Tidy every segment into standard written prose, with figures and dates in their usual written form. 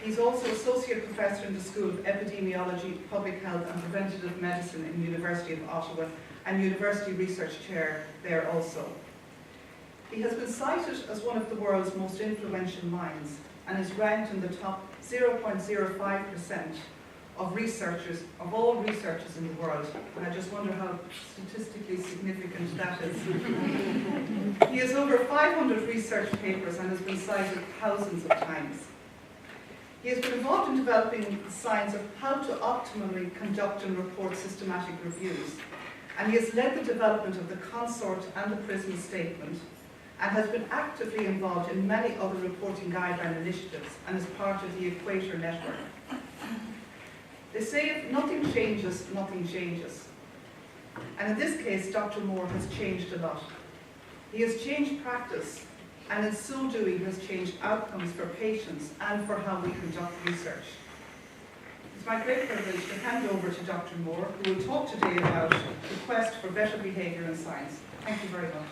He's also Associate Professor in the School of Epidemiology, Public Health and Preventative Medicine in the University of Ottawa and University Research Chair there also. He has been cited as one of the world's most influential minds and is ranked in the top 0.05% of researchers, of all researchers in the world. And I just wonder how statistically significant that is. He has over 500 research papers and has been cited thousands of times. He has been involved in developing the science of how to optimally conduct and report systematic reviews, and he has led the development of the Consort and the PRISM statement, and has been actively involved in many other reporting guideline initiatives and is part of the Equator Network. They say if nothing changes, nothing changes. And in this case, Dr. Moher has changed a lot. He has changed practice, and in so doing has changed outcomes for patients and for how we conduct research. It's my great privilege to hand over to Dr. Moher, who will talk today about the quest for better behaviour in science. Thank you very much.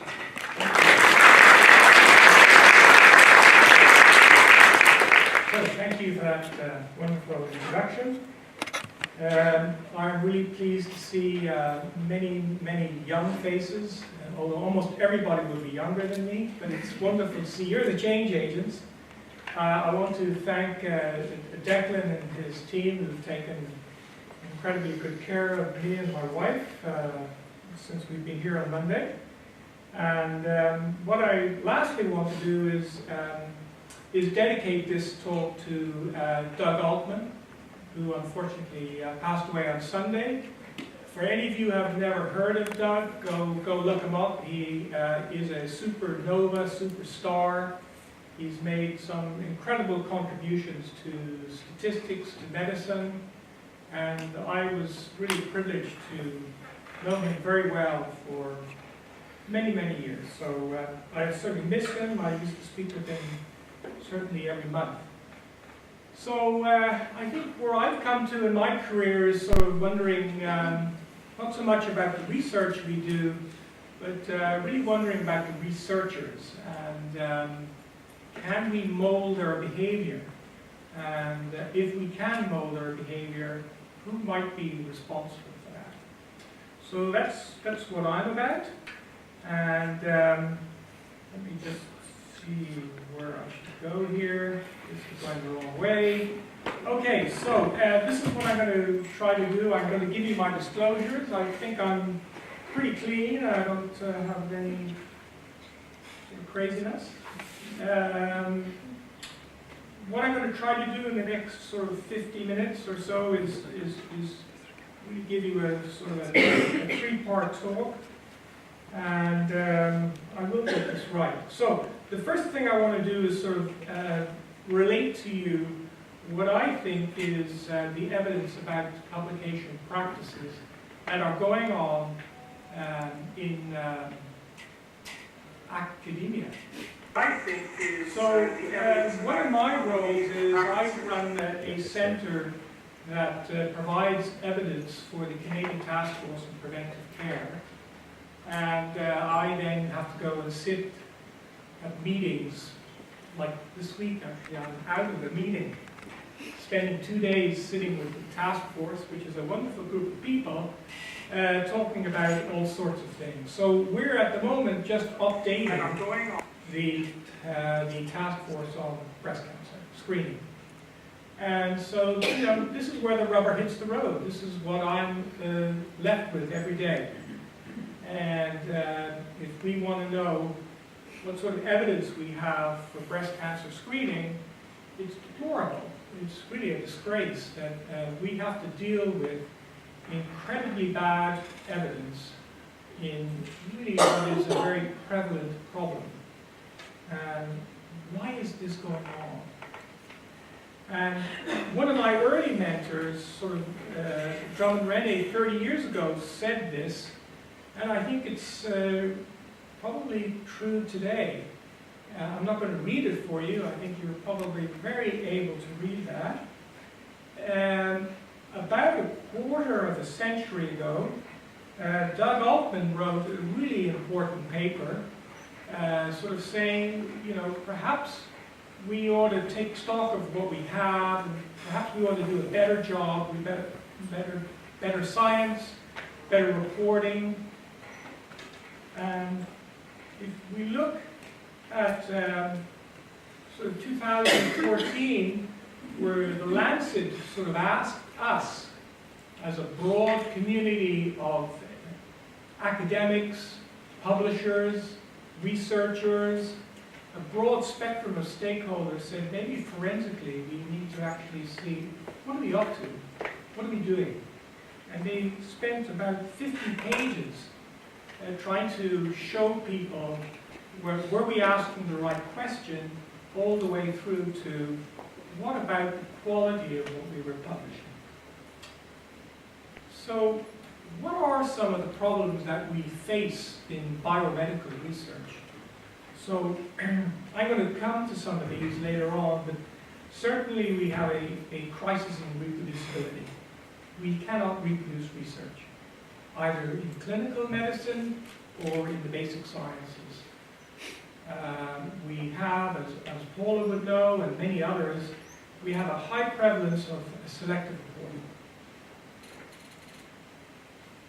So, thank you for that wonderful introduction. I'm really pleased to see many young faces, although almost everybody will be younger than me, but it's wonderful to see you're the change agents. I want to thank Declan and his team who've taken incredibly good care of me and my wife since we've been here on Monday. And what I lastly want to do is dedicate this talk to Doug Altman, who unfortunately passed away on Sunday. For any of you who have never heard of Doug, go look him up. He is a supernova, superstar. He's made some incredible contributions to statistics, to medicine, and I was really privileged to know him very well for many years. So I certainly miss him. I used to speak with him certainly every month. So I think where I've come to in my career is sort of wondering not so much about the research we do, but really wondering about the researchers and can we mold our behavior? And if we can mold our behavior, who might be responsible for that? So that's what I'm about. And let me just see where I should go here. This is going the wrong way. Okay, so this is what I'm going to try to do. I'm going to give you my disclosures. I think I'm pretty clean. I don't have any craziness. What I'm going to try to do in the next sort of 50 minutes or so is really give you a sort of a three-part talk. And I will get this right. So the first thing I want to do is sort of relate to you what I think is the evidence about publication practices that are going on in academia. I think is so. One of my roles is I run a centre that provides evidence for the Canadian Task Force on Preventive Care. And I then have to go and sit at meetings, like this week actually, I'm out of a meeting, spending 2 days sitting with the task force, which is a wonderful group of people, talking about all sorts of things. So we're at the moment just updating the task force on breast cancer screening. And so, you know, this is where the rubber hits the road. This is what I'm left with every day. And if we want to know what sort of evidence we have for breast cancer screening, it's deplorable. It's really a disgrace that we have to deal with incredibly bad evidence in really what is a very prevalent problem. And why is this going on? And one of my early mentors, sort of Drummond Rene, 30 years ago, said this. And I think it's probably true today. I'm not going to read it for you. I think you're probably very able to read that. About a quarter of a century ago, Doug Altman wrote a really important paper sort of saying, you know, perhaps we ought to take stock of what we have, and perhaps we ought to do a better job, better science, better reporting. And if we look at sort of 2014, where the Lancet sort of asked us, as a broad community of academics, publishers, researchers, a broad spectrum of stakeholders, said maybe forensically we need to actually see, what are we up to? What are we doing? And they spent about 50 pages trying to show people were we asking the right question, all the way through to what about the quality of what we were publishing. So what are some of the problems that we face in biomedical research? So I'm going to come to some of these later on, but certainly we have a crisis in reproducibility. We cannot reproduce research, either in clinical medicine or in the basic sciences. We have, as Paula would know, and many others, we have a high prevalence of selective reporting.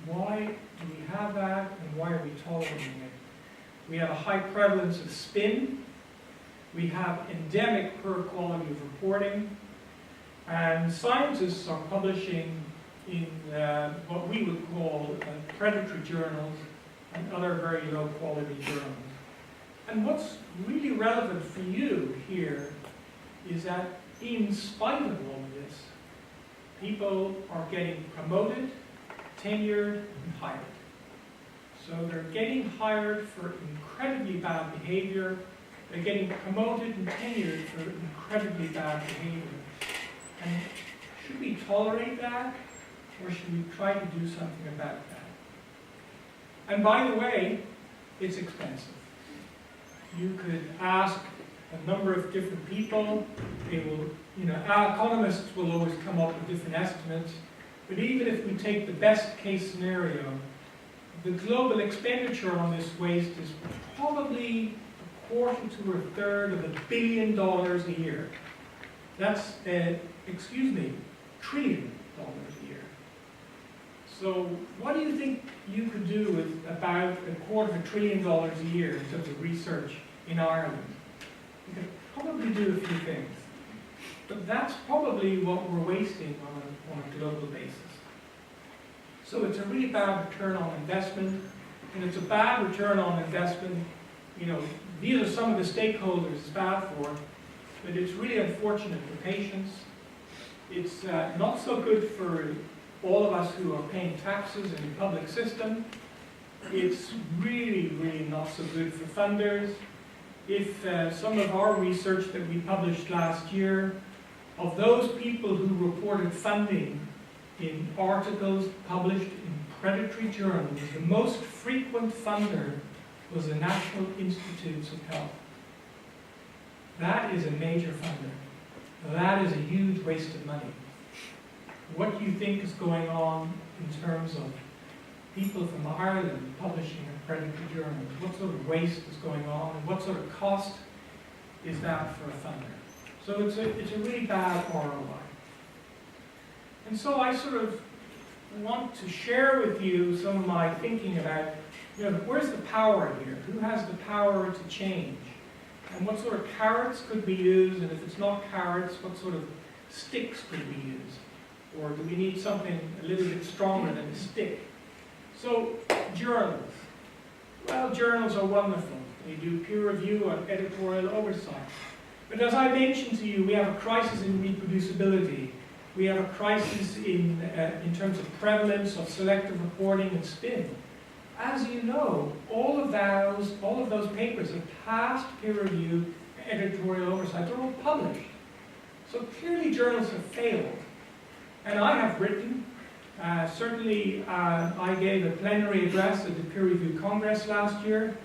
Why do we have that, and why are we tolerating it? We have a high prevalence of spin. We have endemic poor quality of reporting. And scientists are publishing in what we would call predatory journals and other very low quality journals. And what's really relevant for you here is that in spite of all of this, people are getting promoted, tenured, and hired. So they're getting hired for incredibly bad behavior. They're getting promoted and tenured for incredibly bad behavior. And should we tolerate that, or should we try to do something about that? And by the way, it's expensive. You could ask a number of different people. They will, our economists will always come up with different estimates. But even if we take the best case scenario, the global expenditure on this waste is probably a quarter to a third of $1 billion a year. That's, $1 trillion a year. So what do you think you could do with about $250 billion a year in terms of research in Ireland? You could probably do a few things. But that's probably what we're wasting on a global basis. So it's a really bad return on investment, and it's a bad return on investment. These are some of the stakeholders it's bad for, but it's really unfortunate for patients. It's not so good for all of us who are paying taxes in the public system. It's really, really not so good for funders. If some of our research that we published last year, of those people who reported funding in articles published in predatory journals, the most frequent funder was the National Institutes of Health. That is a major funder. That is a huge waste of money. What do you think is going on in terms of people from Ireland publishing in predatory journals? What sort of waste is going on, and what sort of cost is that for a funder? So it's a really bad ROI. And so I sort of want to share with you some of my thinking about, where's the power here? Who has the power to change? And what sort of carrots could be used? And if it's not carrots, what sort of sticks could be used? Or do we need something a little bit stronger than a stick? So, journals. Well, journals are wonderful. They do peer review and editorial oversight. But as I mentioned to you, we have a crisis in reproducibility. We have a crisis in terms of prevalence of selective reporting and spin. As you know, all of those papers have passed peer review, editorial oversight. They're all published. So clearly journals have failed. And I have written, certainly I gave a plenary address at the Peer Review Congress last year,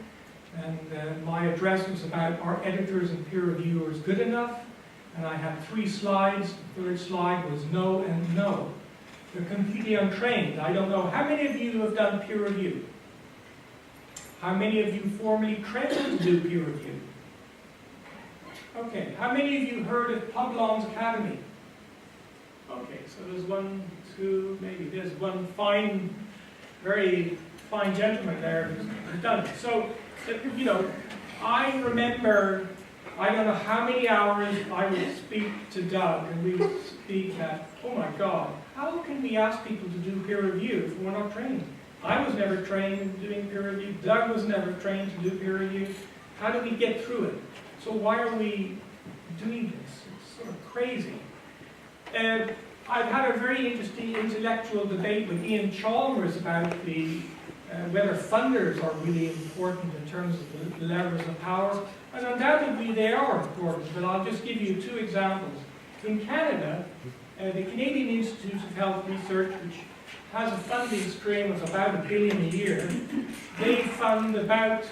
and my address was about, are editors and peer reviewers good enough? And I had 3 slides. The third slide was no and no. They're completely untrained. I don't know. How many of you have done peer review? How many of you formally trained to do peer review? Okay, how many of you heard of Publon's Academy? Okay, so there's one, two, maybe there's one fine, very fine gentleman there who's done it. So, you know, I remember, I don't know how many hours I would speak to Doug, and we would speak that, oh my God, how can we ask people to do peer review if we're not trained? I was never trained in doing peer review. Doug was never trained to do peer review. How do we get through it? So why are we doing this? It's sort of crazy. I've had a very interesting intellectual debate with Ian Chalmers about the whether funders are really important in terms of the levers of power. And undoubtedly they are important, but I'll just give you two examples. In Canada, the Canadian Institute of Health Research, which has a funding stream of about $1 billion a year, they fund about,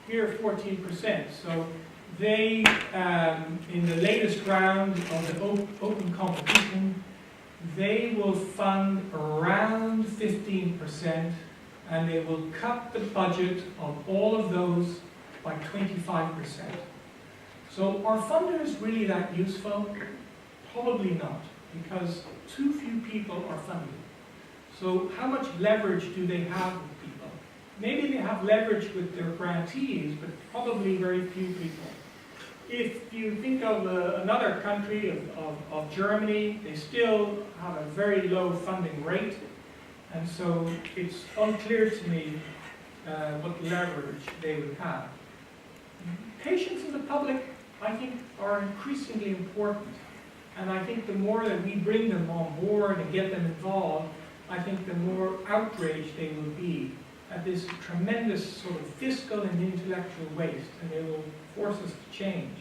here, 14%. So they, in the latest round of the open competition, they will fund around 15%, and they will cut the budget of all of those by 25%. So are funders really that useful? Probably not, because too few people are funded. So how much leverage do they have with people? Maybe they have leverage with their grantees, but probably very few people. If you think of another country, of Germany, they still have a very low funding rate, and so it's unclear to me what leverage they would have. Patients in the public, I think, are increasingly important, and I think the more that we bring them on board and get them involved, I think the more outraged they will be at this tremendous sort of fiscal and intellectual waste, and they will force us to change.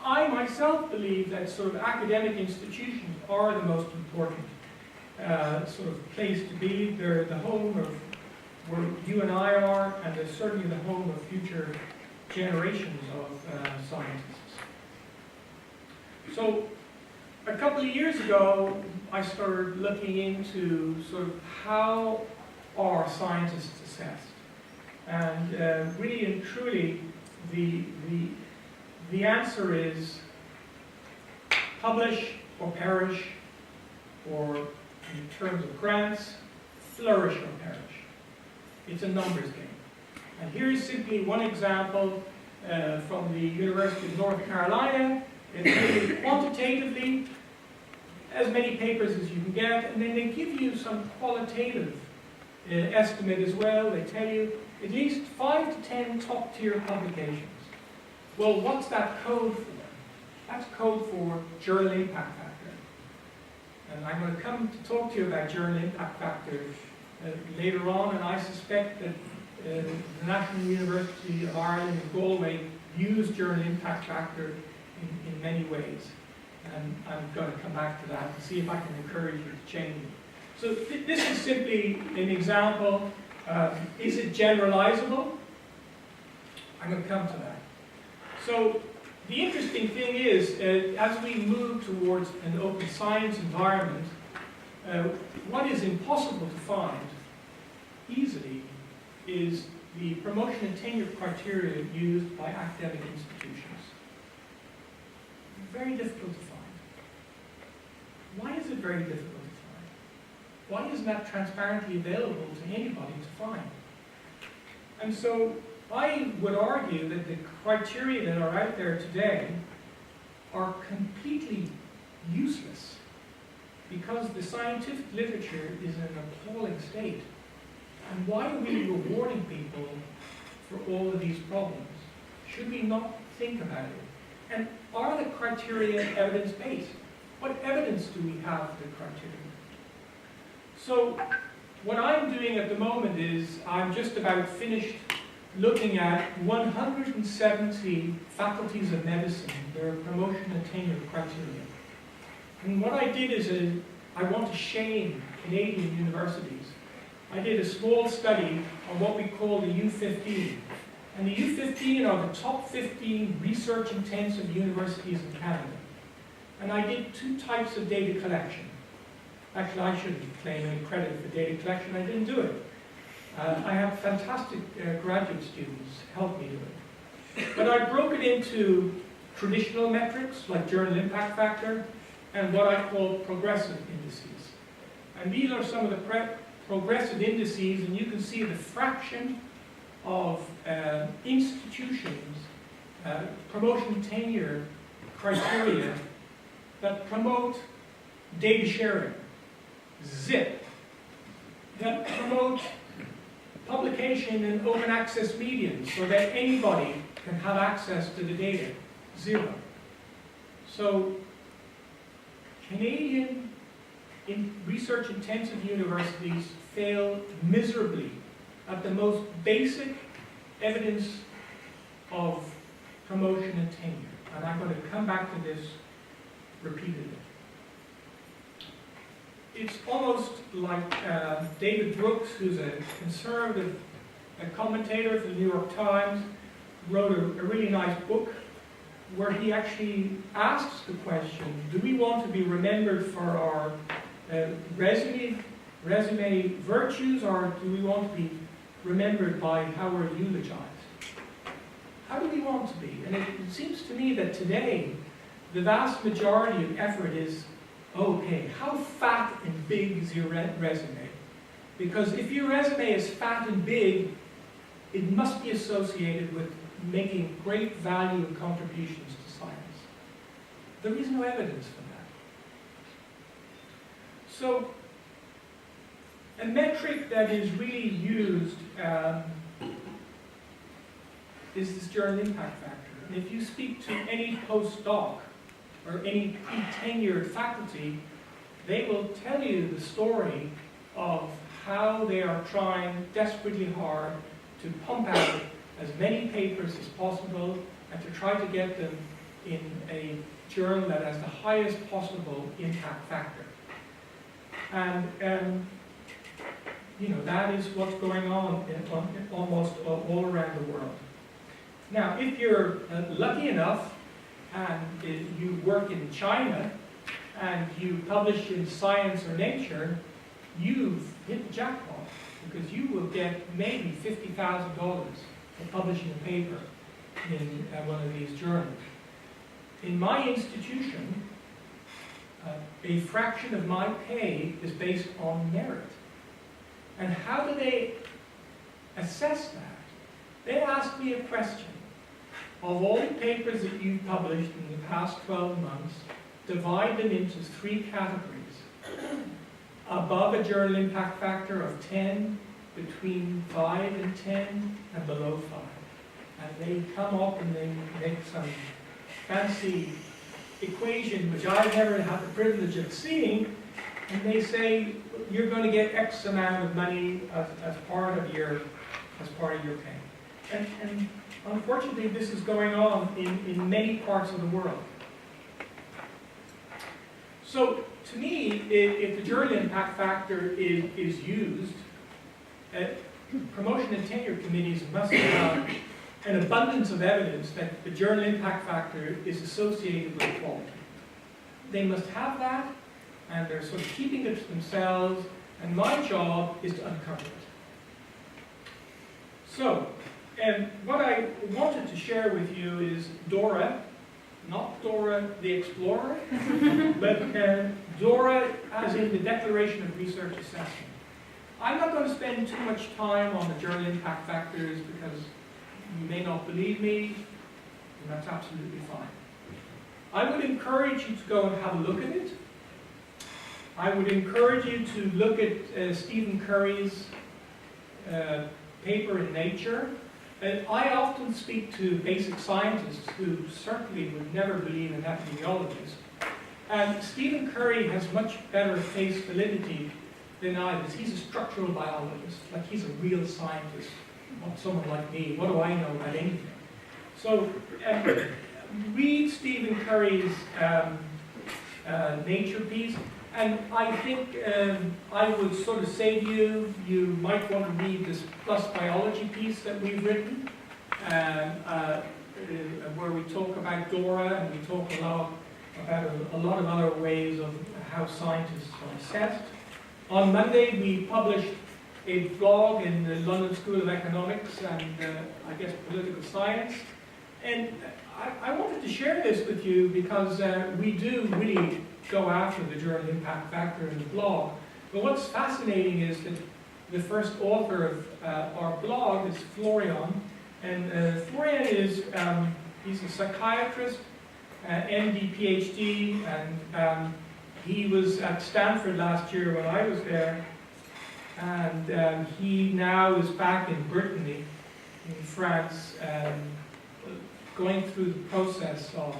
I myself believe that sort of academic institutions are the most important sort of place to be. They're the home of where you and I are, and they're certainly the home of future generations of scientists. So a couple of years ago, I started looking into sort of how are scientists assessed. And really and truly, the answer is publish or perish, or in terms of grants, flourish or perish. It's a numbers game. And here's simply one example from the University of North Carolina. It's quantitatively as many papers as you can get, and then they give you some qualitative estimate as well. They tell you at least 5 to 10 top-tier publications. Well, what's that code for? That's code for journal impact factor. And I'm going to come to talk to you about journal impact factor later on, and I suspect that the National University of Ireland in Galway use journal impact factor in many ways. And I'm going to come back to that and see if I can encourage you to change it. So this is simply an example. Is it generalizable? I'm going to come to that. So the interesting thing is, as we move towards an open science environment, what is impossible to find easily is the promotion and tenure criteria used by academic institutions. Very difficult to find. Why is it very difficult to find? Why isn't that transparently available to anybody to find? And so I would argue that the criteria that are out there today are completely useless because the scientific literature is in an appalling state. And why are we rewarding people for all of these problems? Should we not think about it? And are the criteria evidence-based? What evidence do we have for the criteria? So what I'm doing at the moment is I'm just about finished looking at 170 faculties of medicine, their promotion and tenure criteria. And what I did is I want to shame Canadian universities. I did a small study on what we call the U15. And the U15 are the top 15 research-intensive universities in Canada. And I did 2 types of data collection. Actually, I shouldn't claim any credit for data collection. I didn't do it. I have fantastic graduate students help me do it. But I broke it into traditional metrics like journal impact factor, and what I call progressive indices. And these are some of the progressive indices, and you can see the fraction of institutions, promotion tenure criteria that promote data sharing, zip, that promote publication in open access mediums so that anybody can have access to the data, 0. So Canadian research-intensive universities fail miserably at the most basic evidence of promotion and tenure. And I'm going to come back to this repeatedly. It's almost like David Brooks, who's a conservative commentator for the New York Times, wrote a really nice book where he actually asks the question, do we want to be remembered for our resume virtues, or do we want to be remembered by how we're eulogized? How do we want to be? And it seems to me that today, the vast majority of effort is, okay, how fat and big is your resume? Because if your resume is fat and big, it must be associated with making great value and contributions to science. There is no evidence for that. So, a metric that is really used is this journal impact factor. And if you speak to any postdoc or any pre-tenured faculty, they will tell you the story of how they are trying desperately hard to pump out as many papers as possible and to try to get them in a journal that has the highest possible impact factor. And you know, that is what's going on in almost all around the world. Now, if you're lucky enough and you work in China and you publish in Science or Nature, you've hit the jackpot, because you will get maybe $50,000 for publishing a paper in one of these journals. In my institution, a fraction of my pay is based on merit. And how do they assess that? They ask me a question. Of all the papers that you've published in the past 12 months, divide them into 3 categories. Above a journal impact factor of 10, between 5 and 10, and below 5. And they come up and they make some fancy equation, which I've never had the privilege of seeing, and they say you're going to get X amount of money as part of your pay. And unfortunately, this is going on in many parts of the world. So, to me, if the journal impact factor is used, promotion and tenure committees must have an abundance of evidence that the journal impact factor is associated with quality. They must have that, and they're sort of keeping it to themselves, and my job is to uncover it. So, what I wanted to share with you is Dora, not Dora the Explorer, but Dora as in the Declaration of Research Assessment. I'm not going to spend too much time on the journal impact factors because you may not believe me, and that's absolutely fine. I would encourage you to go and have a look at it. I would encourage you to look at Stephen Curry's paper in Nature. I often speak to basic scientists who certainly would never believe in epidemiologists. And Stephen Curry has much better face validity than I do. He's a structural biologist, like he's a real scientist, not someone like me. What do I know about anything? So read Stephen Curry's Nature piece, and I think I would sort of say to you, you might want to read this Plus Biology piece that we've written, where we talk about Dora, and we talk a lot about a lot of other ways of how scientists are assessed. On Monday, we published a blog in the London School of Economics and, I guess, Political Science, And I wanted to share this with you because we do really go after the journal impact factor in the blog. But what's fascinating is that the first author of our blog is Florian. And Florian is, he's a psychiatrist, MD, PhD, and he was at Stanford last year when I was there. And he now is back in Brittany, in France, going through the process of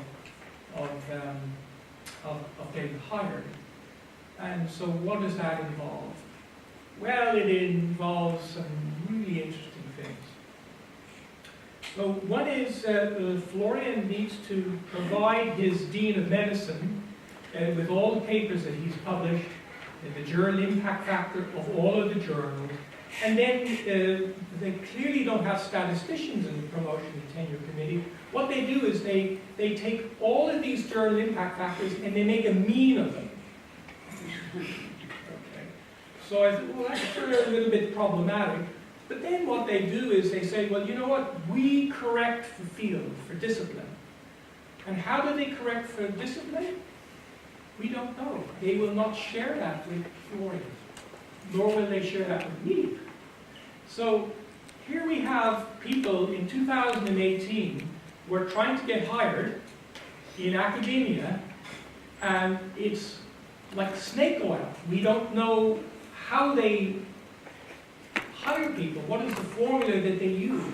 getting hired. And so what does that involve? Well, it involves some really interesting things. So one is Florian needs to provide his Dean of Medicine with all the papers that he's published, the journal impact factor of all of the journals, and then they clearly don't have statisticians in the promotion and tenure committee. What they do is they take all of these journal impact factors and they make a mean of them. Okay. So I thought, well, that's sort of a little bit problematic. But then what they do is they say, well, you know what? We correct for field, for discipline. And how do they correct for discipline? We don't know. They will not share that with Florian, nor will they share that with me. So here we have people in 2018 who are trying to get hired in academia, and it's like snake oil. We don't know how they hire people. What is the formula that they use?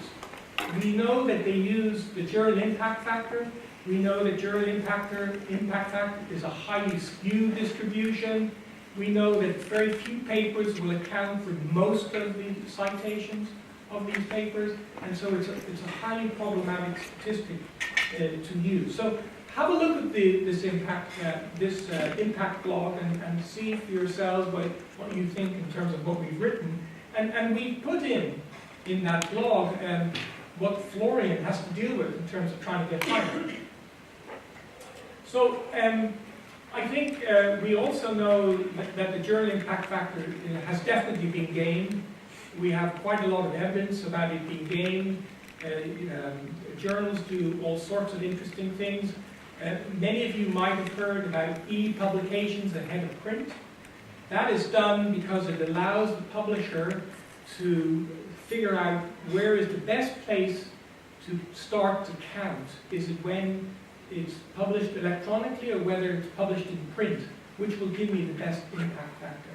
We know that they use the journal impact factor. We know that journal impact factor is a highly skewed distribution. We know that very few papers will account for most of the citations of these papers, and so it's a highly problematic statistic to use. So have a look at this impact blog and see for yourselves what you think in terms of what we've written. And we put in that blog what Florian has to deal with in terms of trying to get hired. So I think we also know that the journal impact factor has definitely been gained. We have quite a lot of evidence about it being gained. Journals do all sorts of interesting things. Many of you might have heard about e-publications ahead of print. That is done because it allows the publisher to figure out where is the best place to start to count. Is it when it's published electronically or whether it's published in print, which will give me the best impact factor.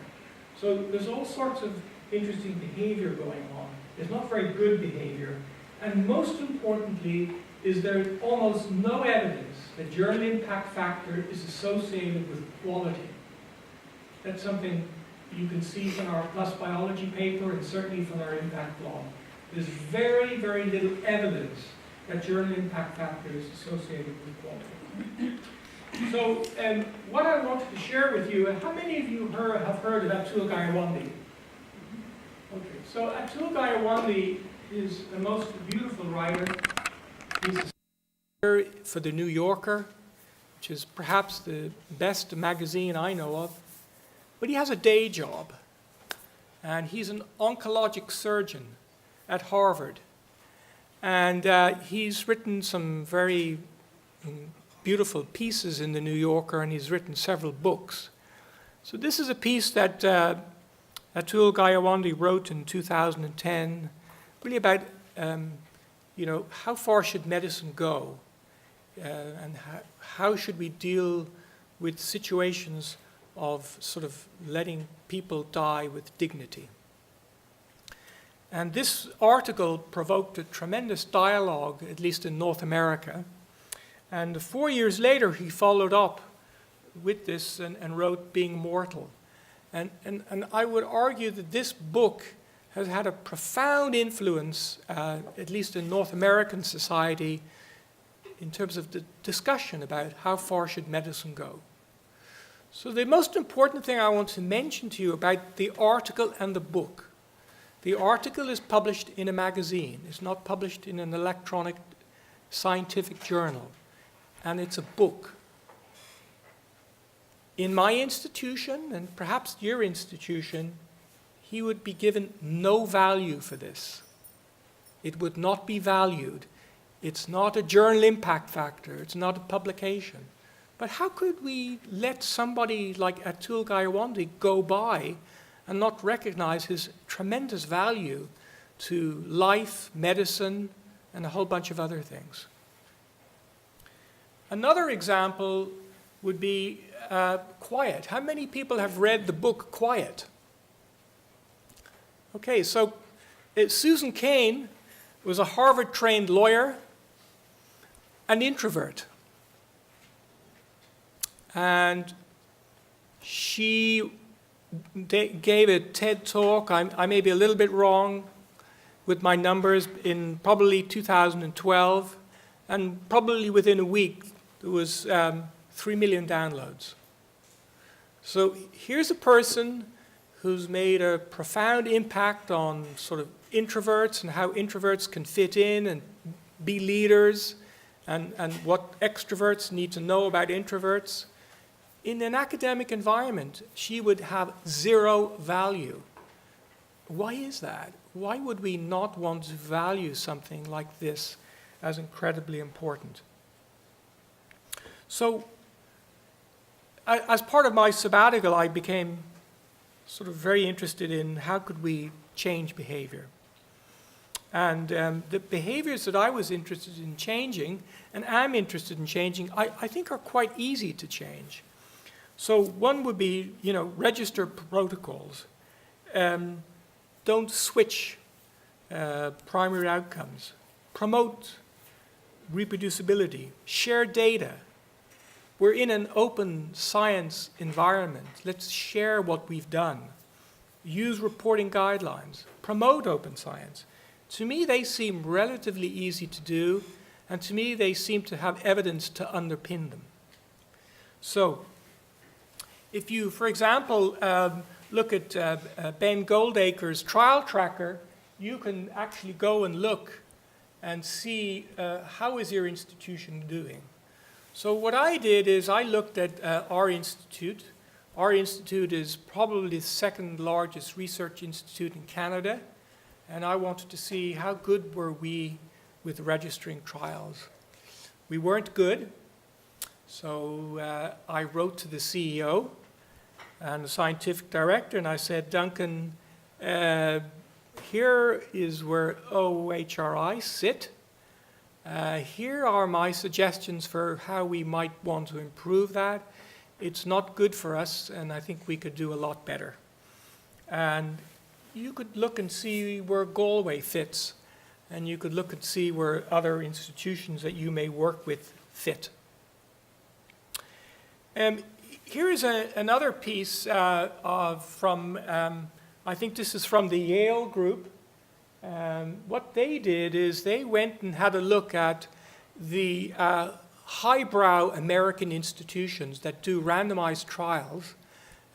So there's all sorts of interesting behavior going on. There's not very good behavior. And most importantly, is there almost no evidence that journal impact factor is associated with quality. That's something you can see from our Plus Biology paper and certainly from our impact blog. There's very, very little evidence that journal impact factor is associated with quality. So what I wanted to share with you, how many of you have heard of Atul Gawande? Okay, so Atul Gawande is the most beautiful writer. He's a for the New Yorker, which is perhaps the best magazine I know of. But he has a day job, and he's an oncologic surgeon at Harvard. And he's written some very beautiful pieces in the New Yorker, and he's written several books. So this is a piece that Atul Gawande wrote in 2010, really about how far should medicine go, and how should we deal with situations of sort of letting people die with dignity. And this article provoked a tremendous dialogue, at least in North America. And 4 years later, he followed up with this and wrote Being Mortal. And I would argue that this book has had a profound influence, at least in North American society, in terms of the discussion about how far should medicine go. So the most important thing I want to mention to you about the article and the book. The article is published in a magazine. It's not published in an electronic scientific journal. And it's a book. In my institution, and perhaps your institution, he would be given no value for this. It would not be valued It's not a journal impact factor. It's not a publication. But how could we let somebody like Atul Gawande go by and not recognize his tremendous value to life, medicine, and a whole bunch of other things? Another example would be Quiet. How many people have read the book Quiet? Okay, so Susan Cain was a Harvard-trained lawyer, an introvert. And she gave a TED talk, I may be a little bit wrong with my numbers, in probably 2012, and probably within a week there was 3 million downloads. So here's a person who's made a profound impact on sort of introverts and how introverts can fit in and be leaders, and what extroverts need to know about introverts. In an academic environment, she would have zero value. Why is that? Why would we not want to value something like this as incredibly important? So, as part of my sabbatical, I became sort of very interested in how could we change behavior. And the behaviors that I was interested in changing, and am interested in changing, I think are quite easy to change. So one would be, register protocols. Don't switch primary outcomes. Promote reproducibility. Share data. We're in an open science environment. Let's share what we've done. Use reporting guidelines. Promote open science. To me, they seem relatively easy to do, and to me, they seem to have evidence to underpin them. So, if you, for example, look at Ben Goldacre's trial tracker, you can actually go and look and see how is your institution doing. So what I did is I looked at our institute. Our institute is probably the second largest research institute in Canada, and I wanted to see how good were we with registering trials. We weren't good, so I wrote to the CEO and the scientific director, and I said, Duncan, here is where OHRI sit. Here are my suggestions for how we might want to improve that. It's not good for us, and I think we could do a lot better. And you could look and see where Galway fits, and you could look and see where other institutions that you may work with fit. Here is another piece from, I think this is from the Yale Group. What they did is they went and had a look at the highbrow American institutions that do randomized trials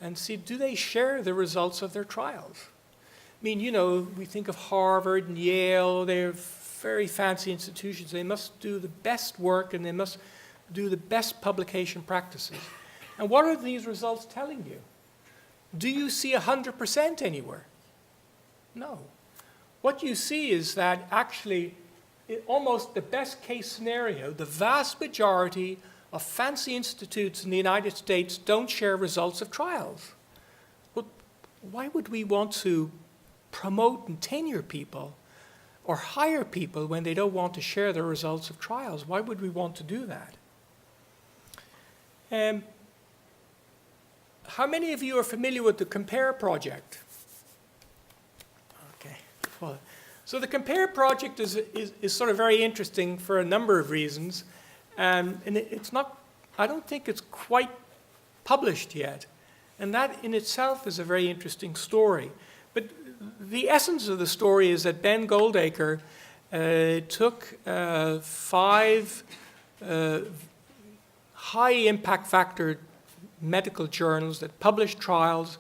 and see, do they share the results of their trials? I mean, we think of Harvard and Yale, they're very fancy institutions. They must do the best work and they must do the best publication practices. And what are these results telling you? Do you see 100% anywhere? No. What you see is that actually, almost the best case scenario, the vast majority of fancy institutes in the United States don't share results of trials. But why would we want to promote and tenure people or hire people when they don't want to share the results of trials? Why would we want to do that? How many of you are familiar with the COMPARE project? Okay. Well, so the COMPARE project is sort of very interesting for a number of reasons. And it's not, I don't think it's quite published yet. And that in itself is a very interesting story. But the essence of the story is that Ben Goldacre took 5 high impact factor medical journals that published trials.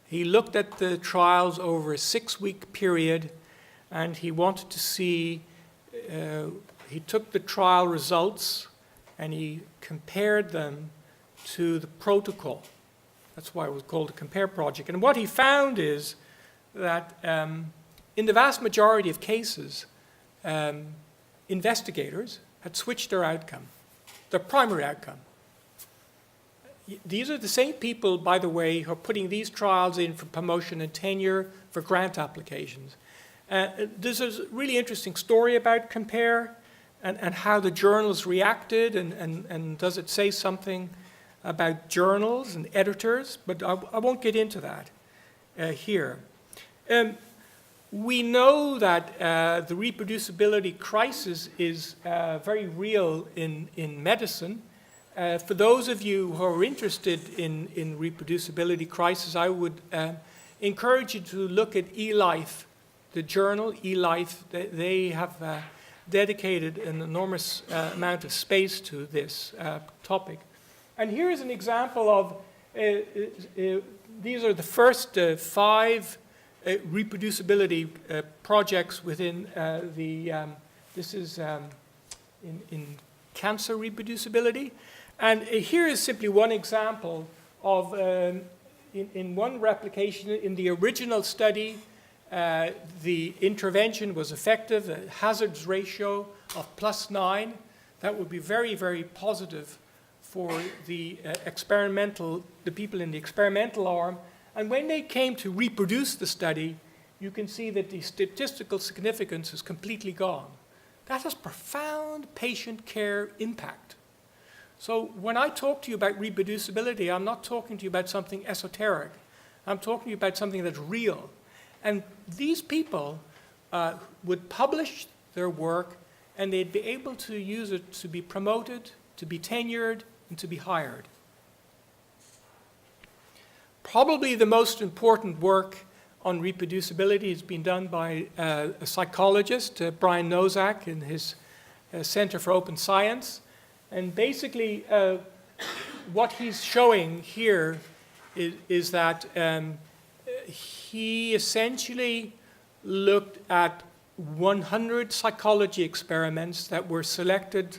He looked at the trials over a 6-week period, and he wanted to see, he took the trial results and he compared them to the protocol. That's why it was called the COMPARE project. And what he found is that in the vast majority of cases, investigators had switched their outcome, their primary outcome. These are the same people, by the way, who are putting these trials in for promotion and tenure for grant applications. There's a really interesting story about COMPARE and how the journals reacted, and does it say something about journals and editors, but I won't get into that here. We know that the reproducibility crisis is very real in medicine. For those of you who are interested in reproducibility crisis, I would encourage you to look at eLife, the journal eLife. They have dedicated an enormous amount of space to this topic. And here is an example of, these are the first 5 reproducibility projects within this is in cancer reproducibility. And here is simply one example of, in one replication, in the original study, the intervention was effective, a hazards ratio of +9. That would be very, very positive for the the people in the experimental arm. And when they came to reproduce the study, you can see that the statistical significance is completely gone. That has profound patient care impact. So when I talk to you about reproducibility, I'm not talking to you about something esoteric. I'm talking to you about something that's real. And these people would publish their work, and they'd be able to use it to be promoted, to be tenured, and to be hired. Probably the most important work on reproducibility has been done by a psychologist, Brian Nozell, in his Center for Open Science. And basically, what he's showing here is that he essentially looked at 100 psychology experiments that were selected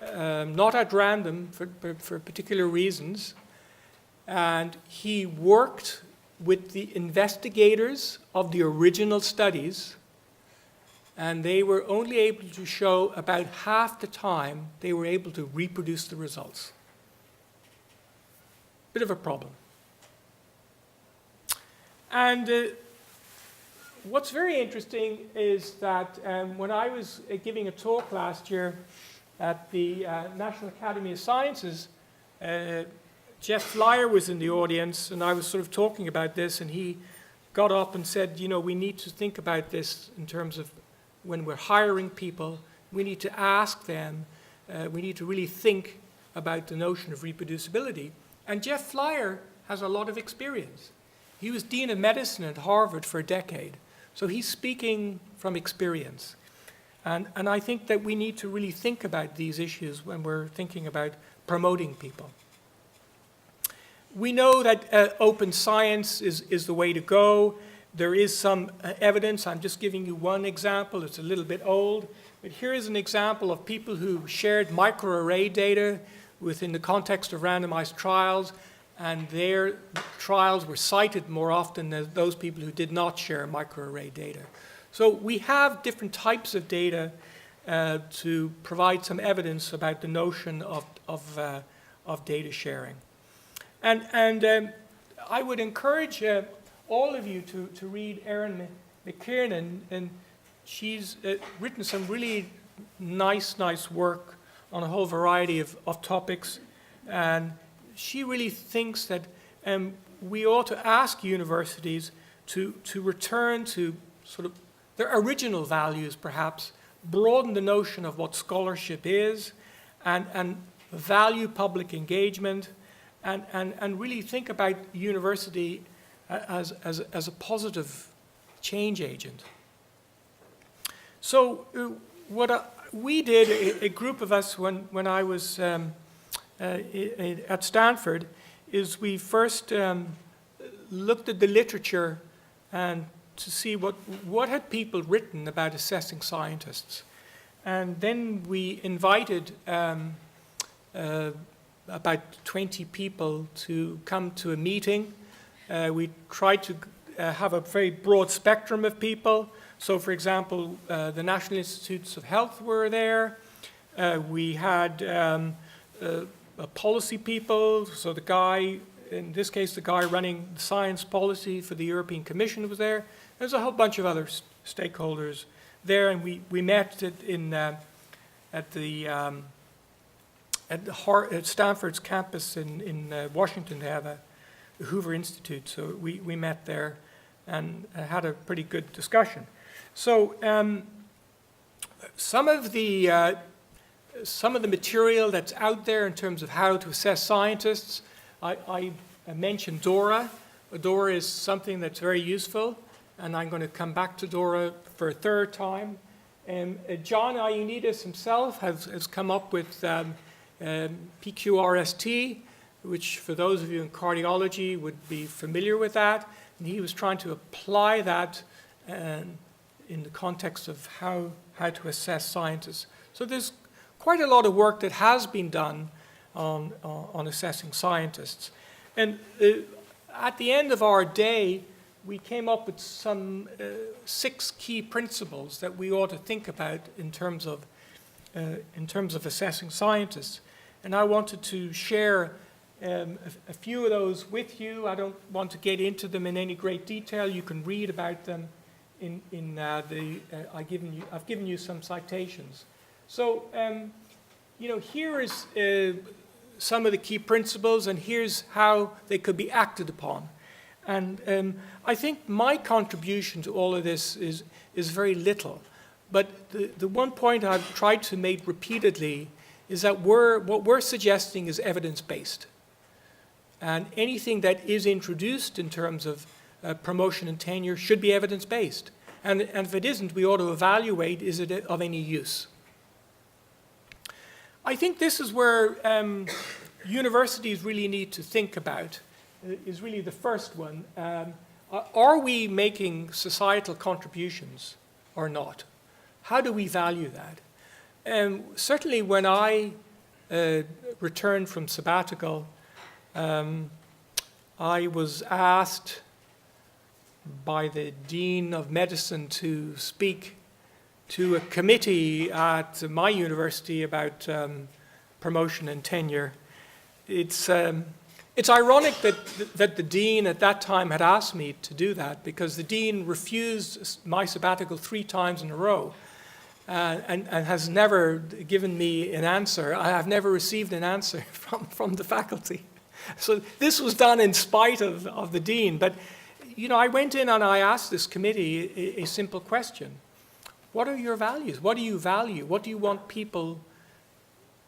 not at random for particular reasons. And he worked with the investigators of the original studies, and they were only able to show about half the time they were able to reproduce the results. Bit of a problem. And what's very interesting is that when I was giving a talk last year at the National Academy of Sciences, Jeff Flyer was in the audience, and I was sort of talking about this, and he got up and said, you know, we need to think about this in terms of when we're hiring people, we need to ask them, we need to really think about the notion of reproducibility. And Jeff Flyer has a lot of experience. He was Dean of Medicine at Harvard for a decade, so he's speaking from experience. And I think that we need to really think about these issues when we're thinking about promoting people. We know that open science is the way to go. There is some evidence. I'm just giving you one example. It's a little bit old. But here is an example of people who shared microarray data within the context of randomized trials, and their trials were cited more often than those people who did not share microarray data. So we have different types of data to provide some evidence about the notion of data sharing. And I would encourage all of you to read Erin McKiernan, and she's written some really nice work on a whole variety of topics. And she really thinks that we ought to ask universities to return to sort of their original values, perhaps, broaden the notion of what scholarship is, and value public engagement, and really think about university as a positive change agent. So what we did, a group of us, when I was at Stanford, is we first looked at the literature and to see what had people written about assessing scientists. And then we invited about 20 people to come to a meeting. We tried to have a very broad spectrum of people, So, for example, the National Institutes of Health were there. We had policy people, so the guy, in this case, the guy running science policy for the European Commission was there. There's a whole bunch of other stakeholders there, and we met at Stanford's campus in Washington. They have a Hoover Institute, so we met there and had a pretty good discussion. So some of the material that's out there in terms of how to assess scientists, I mentioned Dora. Dora is something that's very useful, and I'm going to come back to Dora for a third time. John Ioannidis himself has come up with PQRST, which for those of you in cardiology would be familiar with that. And he was trying to apply that in the context of how to assess scientists. So there's quite a lot of work that has been done on assessing scientists. And at the end of our day, we came up with some 6 key principles that we ought to think about in terms of assessing scientists. And I wanted to share a few of those with you. I don't want to get into them in any great detail. You can read about them I've given you some citations. So, here is some of the key principles, and here's how they could be acted upon. And I think my contribution to all of this is very little. But the one point I've tried to make repeatedly is that what we're suggesting is evidence-based. And anything that is introduced in terms of promotion and tenure should be evidence-based. And if it isn't, we ought to evaluate, is it of any use? I think this is where universities really need to think about, is really the first one. Are we making societal contributions or not? How do we value that? Certainly when I returned from sabbatical, I was asked by the Dean of Medicine to speak to a committee at my university about promotion and tenure. It's ironic that the dean at that time had asked me to do that, because the dean refused my sabbatical 3 times in a row and has never given me an answer. I have never received an answer from the faculty. So this was done in spite of the dean. But I went in and I asked this committee a simple question. What are your values? What do you value? What do you want people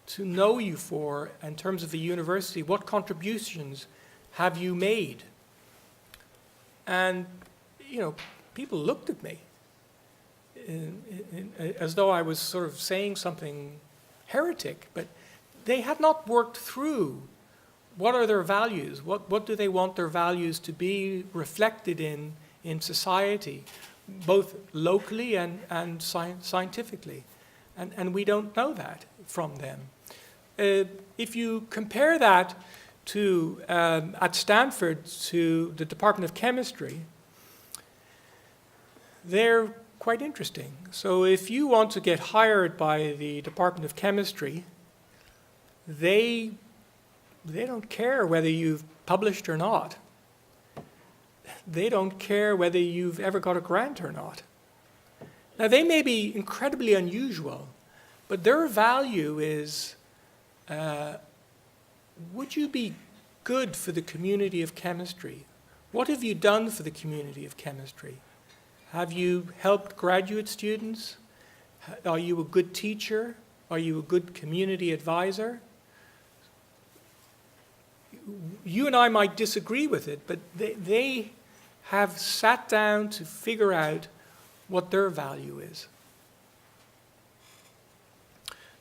to know you for in terms of the university? What contributions have you made? And, people looked at me as though I was sort of saying something heretic, but they had not worked through what are their values, what do they want their values to be reflected in society, both locally and scientifically. And we don't know that from them. If you compare that to, at Stanford, to the Department of Chemistry, they're quite interesting. So if you want to get hired by the Department of Chemistry, they don't care whether you've published or not. They don't care whether you've ever got a grant or not. Now, they may be incredibly unusual, but their value is, would you be good for the community of chemistry? What have you done for the community of chemistry? Have you helped graduate students? Are you a good teacher? Are you a good community advisor? You and I might disagree with it, but they have sat down to figure out what their value is.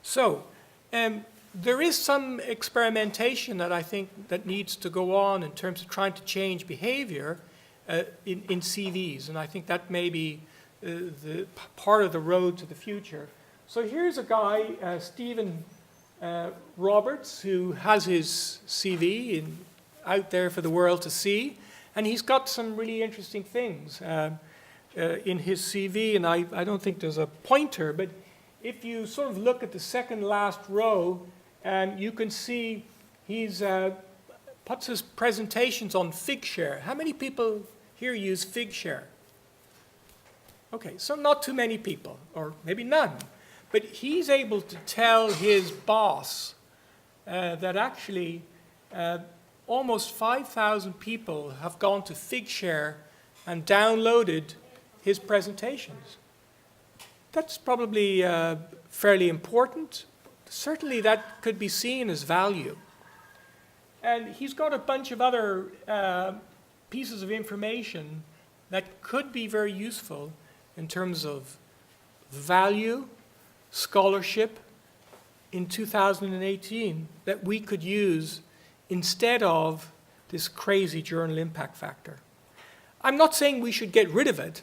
So, there is some experimentation that I think that needs to go on in terms of trying to change behavior in CVs, and I think that may be the part of the road to the future. So here's a guy, Stephen Roberts, who has his CV out there for the world to see, and he's got some really interesting things. in his CV, and I don't think there's a pointer, but if you sort of look at the second last row, you can see he's puts his presentations on Figshare. How many people here use Figshare? Okay, so not too many people, or maybe none. But he's able to tell his boss that actually almost 5,000 people have gone to Figshare and downloaded his presentations. That's probably fairly important. Certainly that could be seen as value. And he's got a bunch of other pieces of information that could be very useful in terms of value, scholarship in 2018 that we could use instead of this crazy journal impact factor. I'm not saying we should get rid of it.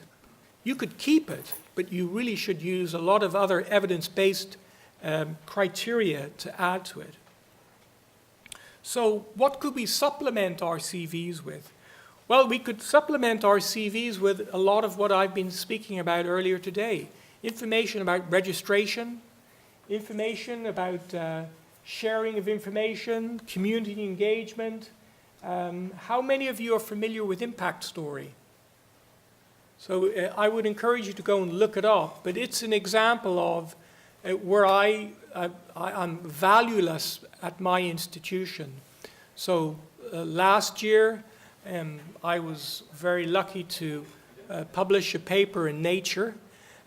You could keep it, but you really should use a lot of other evidence-based criteria to add to it. So what could we supplement our CVs with? Well, we could supplement our CVs with a lot of what I've been speaking about earlier today. Information about registration, information about sharing of information, community engagement. How many of you are familiar with Impact Story? So I would encourage you to go and look it up, but it's an example of where I'm valueless at my institution. So last year, I was very lucky to publish a paper in Nature.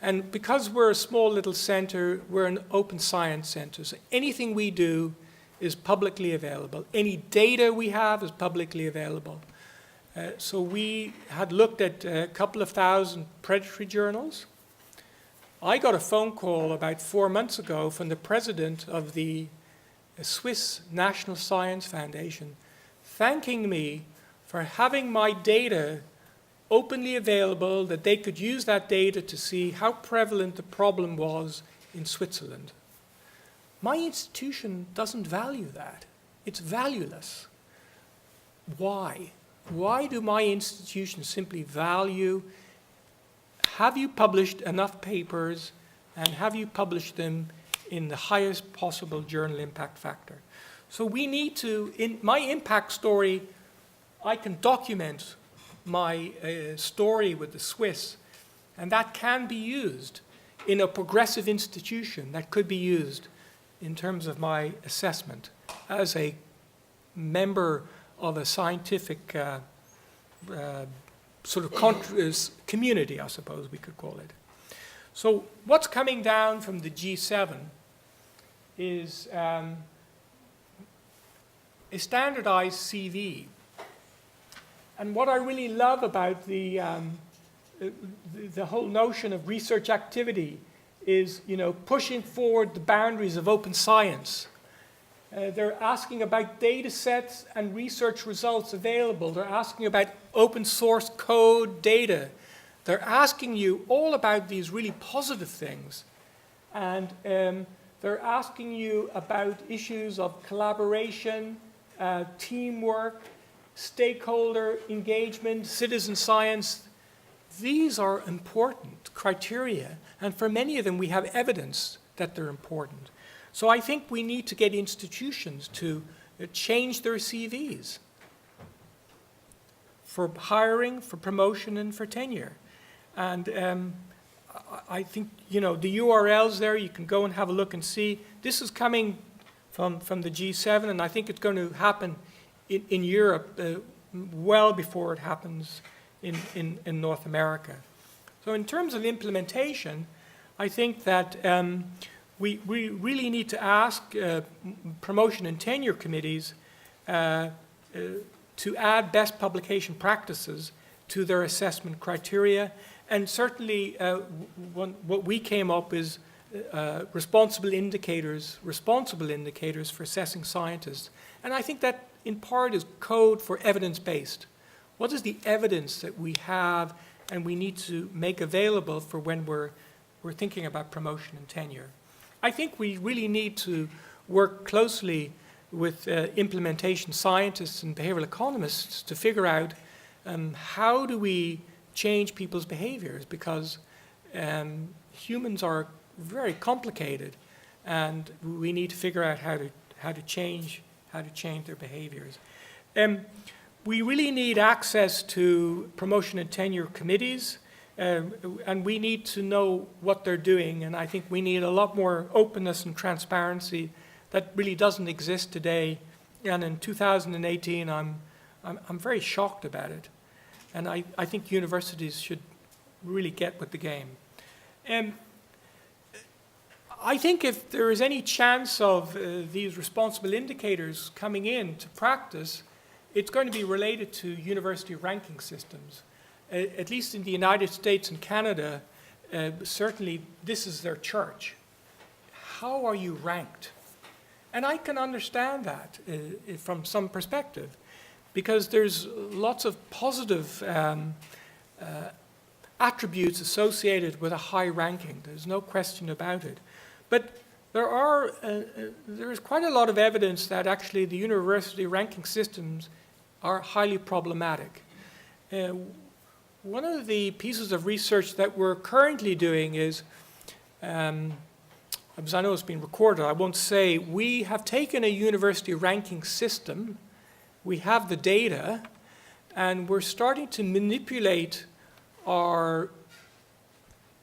And because we're a small little center, we're an open science center. So anything we do is publicly available. Any data we have is publicly available. So we had looked at a couple of thousand predatory journals. I got a phone call about 4 months ago from the president of the Swiss National Science Foundation thanking me for having my data openly available, that they could use that data to see how prevalent the problem was in Switzerland. My institution doesn't value that. It's valueless. Why? Why do my institutions simply value, have you published enough papers and have you published them in the highest possible journal impact factor? So we need to, in my impact story, I can document my story with the Swiss, and that can be used in a progressive institution, that could be used in terms of my assessment as a member of a scientific sort of community, I suppose we could call it. So what's coming down from the G7 is a standardized CV. And what I really love about the whole notion of research activity is, pushing forward the boundaries of open science. They're asking about data sets and research results available. They're asking about open source code data. They're asking you all about these really positive things. And they're asking you about issues of collaboration, teamwork, stakeholder engagement, citizen science. These are important criteria, and for many of them we have evidence that they're important. So I think we need to get institutions to change their CVs for hiring, for promotion, and for tenure. And I think, the URLs there, you can go and have a look and see. This is coming from the G7, and I think it's going to happen in Europe well before it happens in North America. So in terms of implementation, I think that we really need to ask promotion and tenure committees to add best publication practices to their assessment criteria. And certainly what we came up is responsible indicators for assessing scientists. And I think that in part is code for evidence-based. What is the evidence that we have and we need to make available for when we're thinking about promotion and tenure? I think we really need to work closely with implementation scientists and behavioral economists to figure out how do we change people's behaviors, because humans are very complicated, and we need to figure out how to change their behaviors. We really need access to promotion and tenure committees, and we need to know what they're doing, and I think we need a lot more openness and transparency that really doesn't exist today. And in 2018, I'm very shocked about it, and I think universities should really get with the game. I think if there is any chance of these responsible indicators coming into practice, it's going to be related to university ranking systems. At least in the United States and Canada, certainly this is their church. How are you ranked? And I can understand that from some perspective, because there's lots of positive attributes associated with a high ranking. There's no question about it. But there is quite a lot of evidence that actually the university ranking systems are highly problematic. One of the pieces of research that we're currently doing is, because I know it's been recorded, I won't say, we have taken a university ranking system, we have the data, and we're starting to manipulate our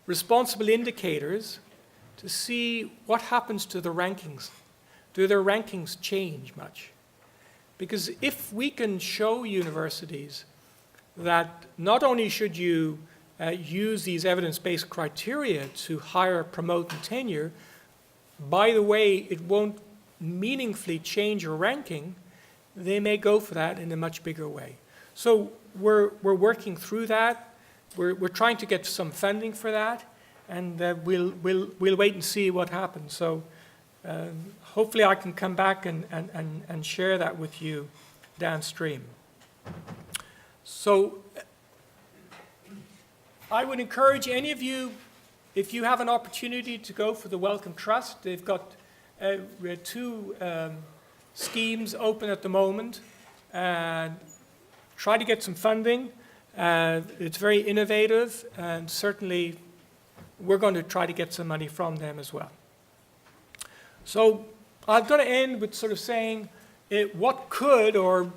responsible indicators to see what happens to the rankings. Do their rankings change much? Because if we can show universities that not only should you use these evidence-based criteria to hire, promote, and tenure, by the way, it won't meaningfully change your ranking, they may go for that in a much bigger way. So we're working through that. We're trying to get some funding for that, and we'll wait and see what happens. So hopefully I can come back and share that with you downstream. So I would encourage any of you, if you have an opportunity to go for the Wellcome Trust, they've got 2 schemes open at the moment. Try to get some funding. It's very innovative, and certainly we're going to try to get some money from them as well. So I'm going to end with sort of saying what could or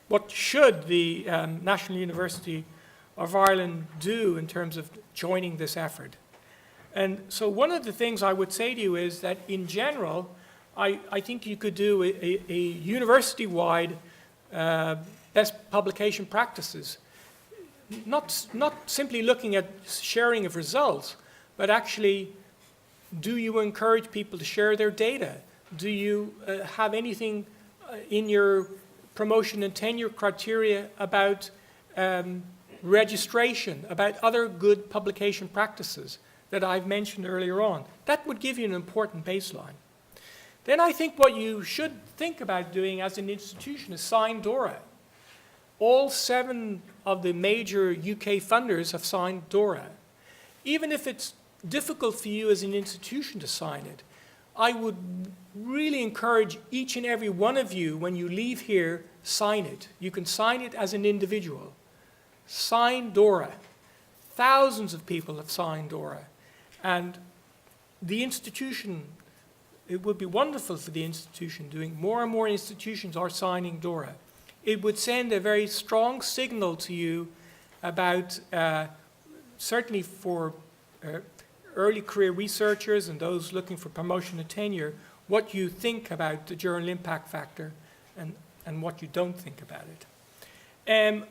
what should the National University of Ireland do in terms of joining this effort. And so one of the things I would say to you is that in general, I think you could do a university-wide best publication practices. Not simply looking at sharing of results, but actually, do you encourage people to share their data? Do you have anything in your promotion and tenure criteria about registration, about other good publication practices that I've mentioned earlier on? That would give you an important baseline. Then I think what you should think about doing as an institution is sign Dora. All 7 of the major UK funders have signed Dora. Even if it's difficult for you as an institution to sign it, I would really encourage each and every one of you, when you leave here, sign it. You can sign it as an individual. Sign Dora. Thousands of people have signed Dora. And the institution, it would be wonderful for the institution doing, more and more institutions are signing Dora. It would send a very strong signal to you about, certainly for early career researchers and those looking for promotion and tenure, what you think about the journal impact factor and what you don't think about it.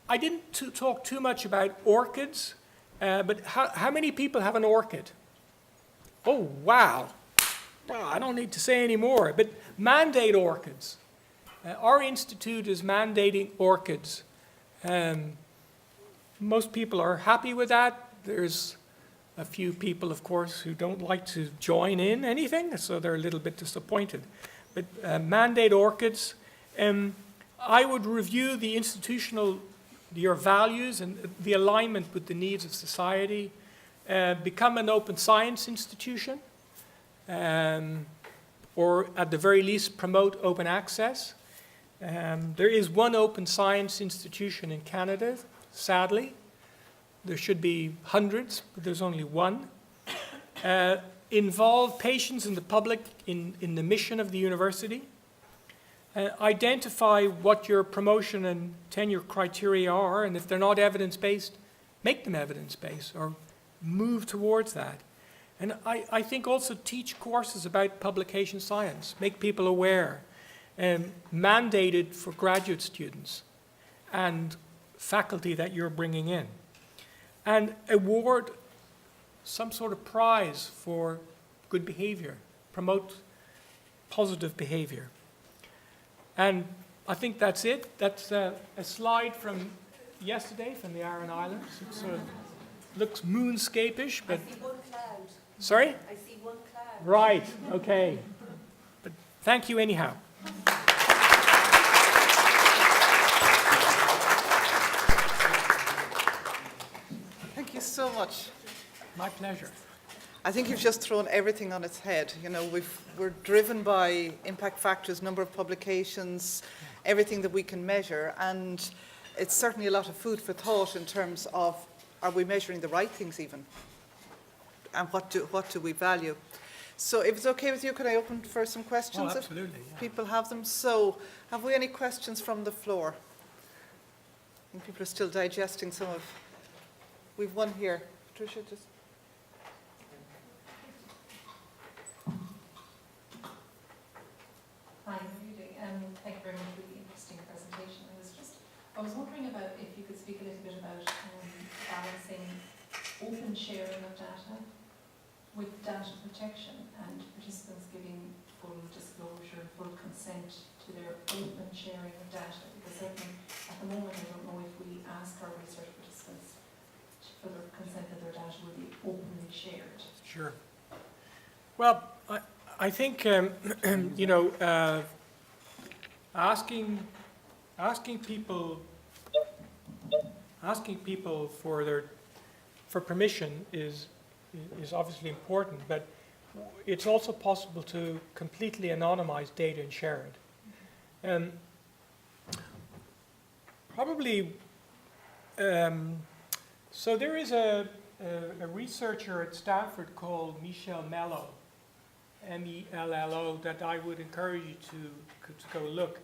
I didn't talk too much about orchids, but how many people have an orchid? Oh, wow. Well, I don't need to say any more, but mandate orchids. Our institute is mandating orchids. Most people are happy with that. There's a few people, of course, who don't like to join in anything, so they're a little bit disappointed. But mandate orchids. I would review the your values and the alignment with the needs of society. Become an open science institution, or at the very least promote open access. There is one open science institution in Canada, sadly. there should be hundreds, but there's only one. Involve patients and the public in the mission of the university. Identify what your promotion and tenure criteria are, and if they're not evidence-based, make them evidence-based or move towards that. And I think also teach courses about publication science, make people aware, mandated for graduate students and faculty that you're bringing in. And award some sort of prize for good behavior, promote positive behavior. And I think that's it. That's a slide from yesterday from the Aran Islands. It sort of looks moonscape-ish, but... I see one cloud. Sorry? I see one cloud. Right, okay. But thank you anyhow. Thank you so much. My pleasure. I think you've just thrown everything on its head. You know, we're driven by impact factors, number of publications, everything that we can measure, and it's certainly a lot of food for thought in terms of, are we measuring the right things even? And what do we value? So if it's okay with you, can I open for some questions? Oh, absolutely. If people have them. So have we any questions from the floor? I think people are still digesting some of... We've one here. Patricia, just... Hi, how are you doing? Thank you very much for the interesting presentation. I was wondering about if you could speak a little bit about balancing open sharing of data with data protection and participants giving full disclosure, full consent to their open sharing of data. Because certainly at the moment I don't know if we ask our research participants for their consent that their data will be openly shared. Sure. Well, I think you know, asking people for permission is obviously important, but it's also possible to completely anonymize data and share it. Probably. So there is a researcher at Stanford called Michelle Mello, M-E-L-L-O, that I would encourage you to go look.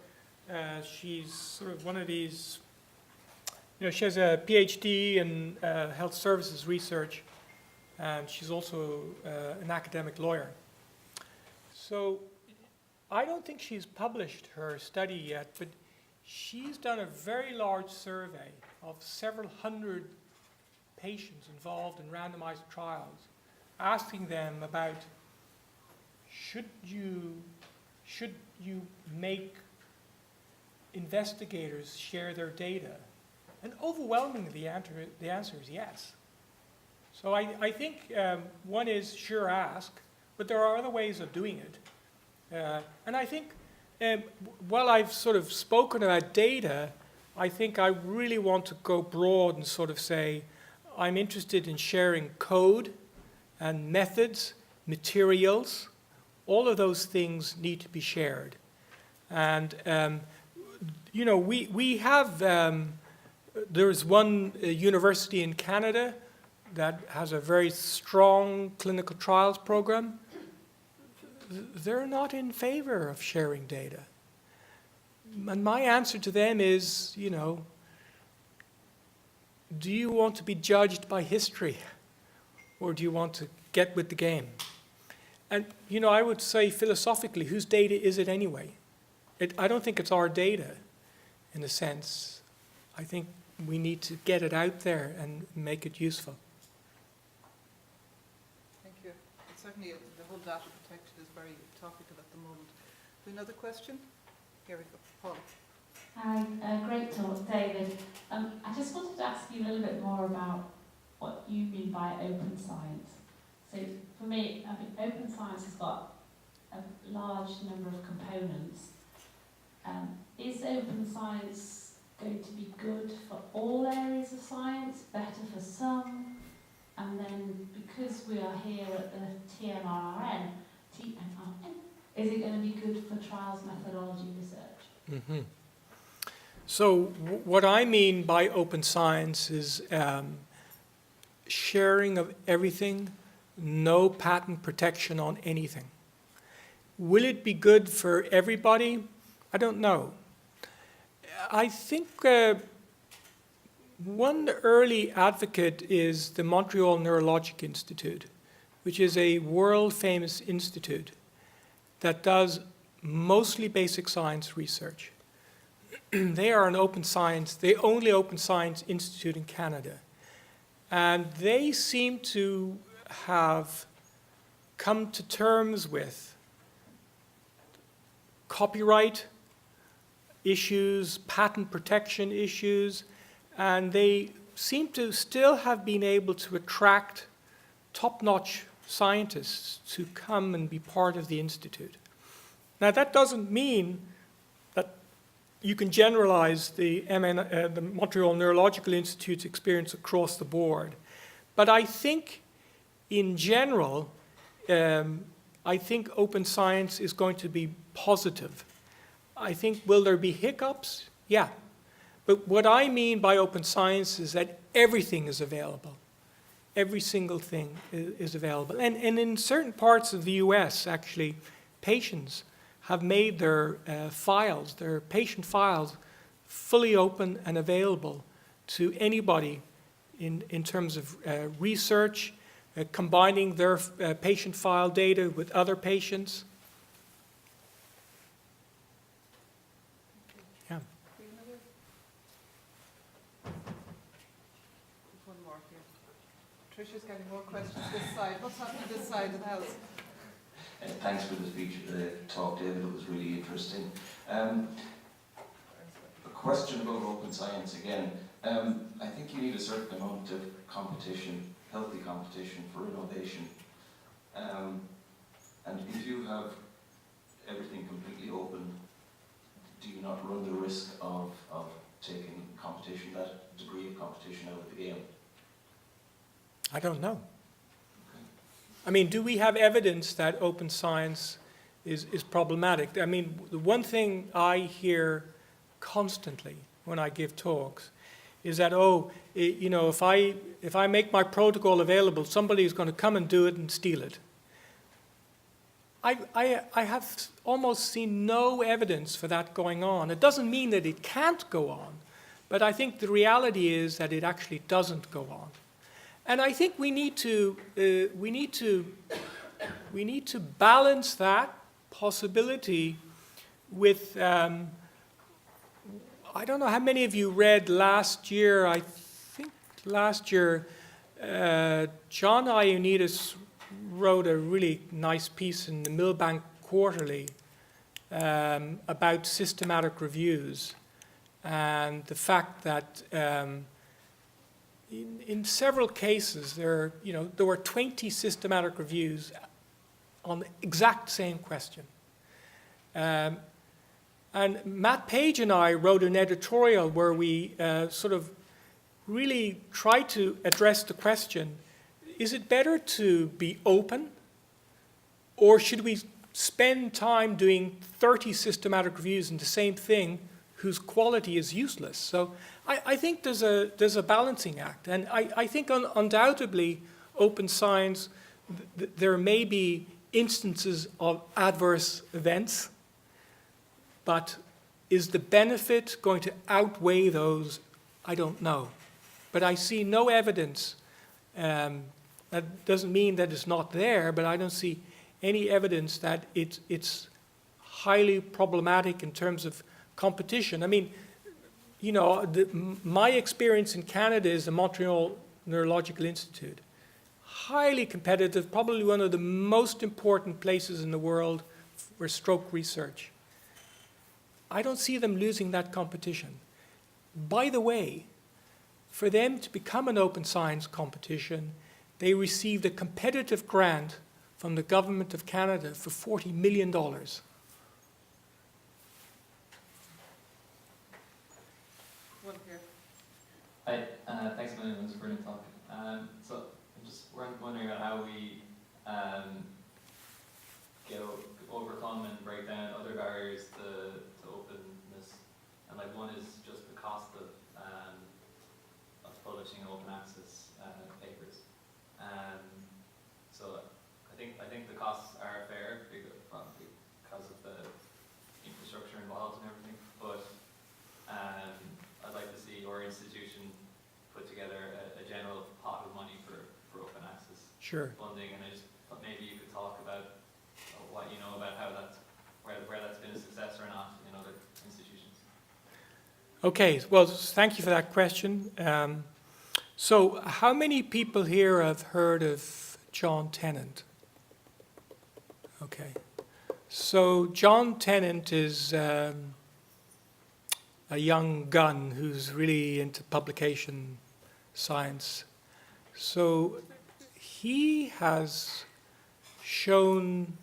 She's sort of one of these, you know, she has a PhD in health services research, and she's also an academic lawyer. So I don't think she's published her study yet, but she's done a very large survey of several hundred patients involved in randomized trials, asking them about should you make investigators share their data? And overwhelmingly the answer is yes. So I think one is sure ask, but there are other ways of doing it. And I think while I've sort of spoken about data, I think I really want to go broad and sort of say, I'm interested in sharing code and methods, materials. All of those things need to be shared. And, you know, we have, there's one university in Canada that has a very strong clinical trials program. They're not in favor of sharing data. And my answer to them is, you know, do you want to be judged by history, or do you want to get with the game? And, you know, I would say philosophically, whose data is it anyway? I don't think it's our data, in a sense. I think we need to get it out there and make it useful. Thank you. Certainly the whole data protection is very topical at the moment. Another question? Here we go. Paul. Hi, great talk, David. I just wanted to ask you a little bit more about what you mean by open science. So for me, I think open science has got a large number of components. Is open science going to be good for all areas of science, better for some? And then because we are here at the TMRN, is it going to be good for trials methodology research? Mm-hmm. So what I mean by open science is sharing of everything, no patent protection on anything. Will it be good for everybody? I don't know. I think one early advocate is the Montreal Neurologic Institute, which is a world-famous institute that does mostly basic science research. They are an open science, the only open science institute in Canada. And they seem to have come to terms with copyright issues, patent protection issues, and they seem to still have been able to attract top-notch scientists to come and be part of the institute. Now, that doesn't mean that you can generalize the Montreal Neurological Institute's experience across the board. But I think, in general, I think open science is going to be positive. I think, will there be hiccups? Yeah. But what I mean by open science is that everything is available. Every single thing is available. And in certain parts of the US, actually, patients have made their files, their patient files, fully open and available to anybody in terms of research, combining their patient file data with other patients. Yeah. One more here. Tricia's getting more questions this side. What's happening this side of the house? Thanks for the speech, talk, David. It was really interesting. A question about open science again. I think you need a certain amount of competition, healthy competition for innovation. And if you have everything completely open, do you not run the risk of taking competition, that degree of competition out of the game? I don't know. I mean, do we have evidence that open science is problematic? I mean, the one thing I hear constantly when I give talks is that, you know, if I make my protocol available, somebody is going to come and do it and steal it. I have almost seen no evidence for that going on. It doesn't mean that it can't go on, but I think the reality is that it actually doesn't go on. And I think we need to balance that possibility with. I don't know how many of you read last year. I think last year, John Ioannidis wrote a really nice piece in the Millbank Quarterly about systematic reviews and the fact that. In several cases, there were 20 systematic reviews on the exact same question. And Matt Page and I wrote an editorial where we sort of really tried to address the question, is it better to be open, or should we spend time doing 30 systematic reviews in the same thing whose quality is useless? So I think there's a balancing act, and I think undoubtedly open science, there may be instances of adverse events, but is the benefit going to outweigh those? I don't know. But I see no evidence. That doesn't mean that it's not there, but I don't see any evidence that it's highly problematic in terms of competition. I mean, you know, my experience in Canada is the Montreal Neurological Institute. Highly competitive, probably one of the most important places in the world for stroke research. I don't see them losing that competition. By the way, for them to become an open science competition, they received a competitive grant from the Government of Canada for $40 million. One here. Hi, thanks a million. It was a brilliant talk. So I'm just wondering about how we overcome and break down other barriers to openness. And like one is just the cost of publishing open access papers. So I think the costs are fair because of the infrastructure involved and everything. But I'd like to see your institution put together a general pot of money for open access funding, and I just thought maybe you could talk about what you know about how that's where that's been a success or not in other institutions. Okay, well, thank you for that question. So how many people here have heard of John Tennant? Okay. So John Tennant is a young gun who's really into publication science. So he has shown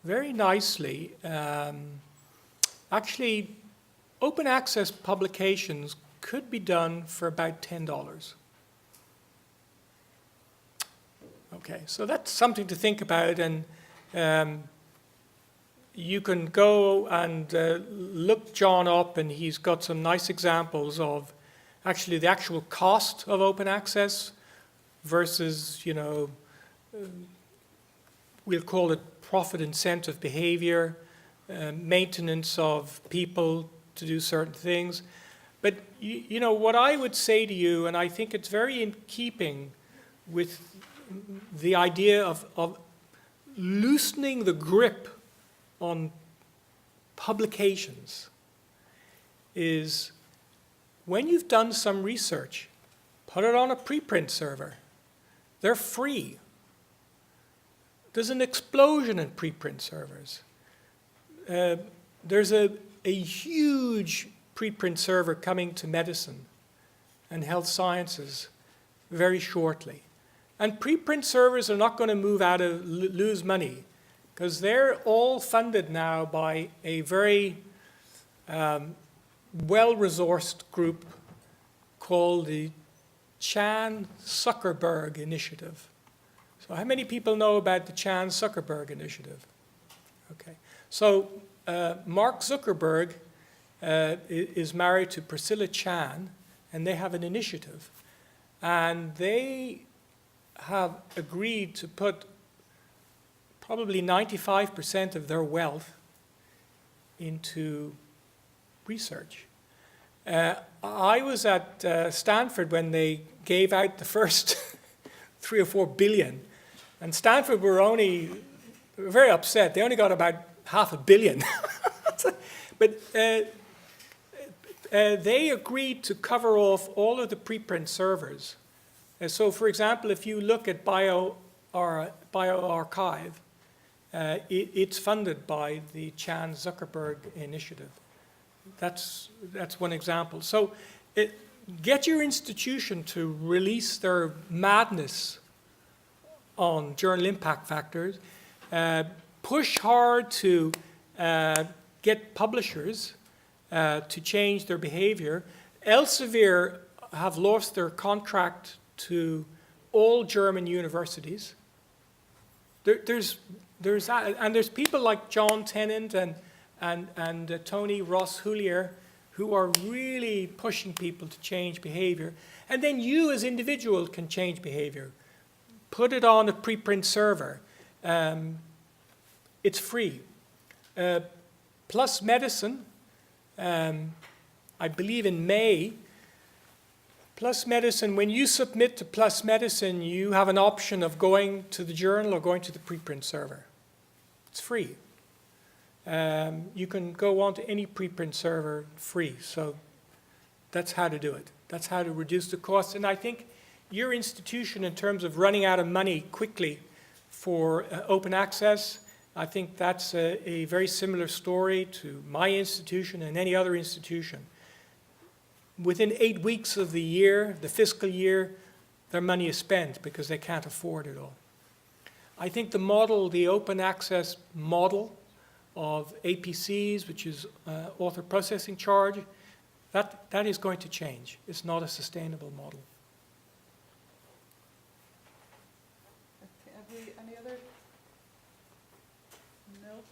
very nicely, actually, open access publications could be done for about $10. Okay, so that's something to think about, and you can go and look John up, and he's got some nice examples of actually the actual cost of open access versus, we'll call it profit incentive behavior, maintenance of people to do certain things. But, what I would say to you, and I think it's very in keeping with the idea of loosening the grip on publications, is when you've done some research, put it on a preprint server. They're free. There's an explosion in preprint servers. There's a huge preprint server coming to medicine and health sciences very shortly. And preprint servers are not going to lose money, because they're all funded now by a very well-resourced group called the Chan-Zuckerberg Initiative. So how many people know about the Chan-Zuckerberg Initiative? Okay. So Mark Zuckerberg is married to Priscilla Chan, and they have an initiative. And they have agreed to put probably 95% of their wealth into research. I was at Stanford when they gave out the first 3 or 4 billion, and Stanford were very upset. They only got about $500 million. But they agreed to cover off all of the preprint servers. So, for example, if you look at bioRxiv, it's funded by the Chan-Zuckerberg Initiative. That's one example. So get your institution to release their madness on journal impact factors. Push hard to get publishers to change their behavior. Elsevier have lost their contract to all German universities. There's people like John Tennant and Tony Ross-Hulier who are really pushing people to change behavior. And then you as individual can change behavior. Put it on a preprint server. It's free. Plus Medicine, I believe in May, Plus Medicine, when you submit to Plus Medicine, you have an option of going to the journal or going to the preprint server. It's free. You can go on to any preprint server free. So that's how to do it. That's how to reduce the costs. And I think your institution, in terms of running out of money quickly for open access, I think that's a very similar story to my institution and any other institution. Within 8 weeks of the year, the fiscal year, their money is spent because they can't afford it all. I think the model, the open access model of APCs, which is author processing charge, that is going to change. It's not a sustainable model. Okay, have we any other? No.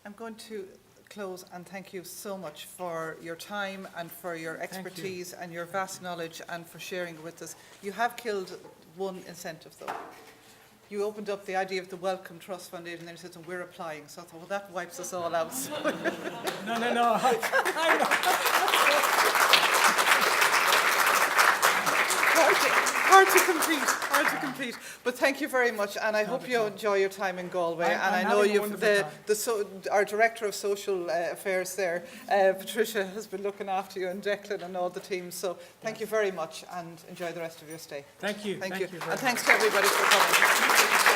I'm going to close and thank you so much for your time and for your expertise and your vast knowledge and for sharing it with us. You have killed one incentive though. You opened up the idea of the Wellcome Trust Foundation and then you said, well, we're applying. So I thought, well, that wipes us all out. No. Hard to compete. But thank you very much, and I hope you enjoy your time in Galway. And I know you've our Director of Social Affairs there, Patricia, has been looking after you, and Declan and all the teams. So thank you very much, and enjoy the rest of your stay. Thank you. Thank you. And thanks to everybody for coming.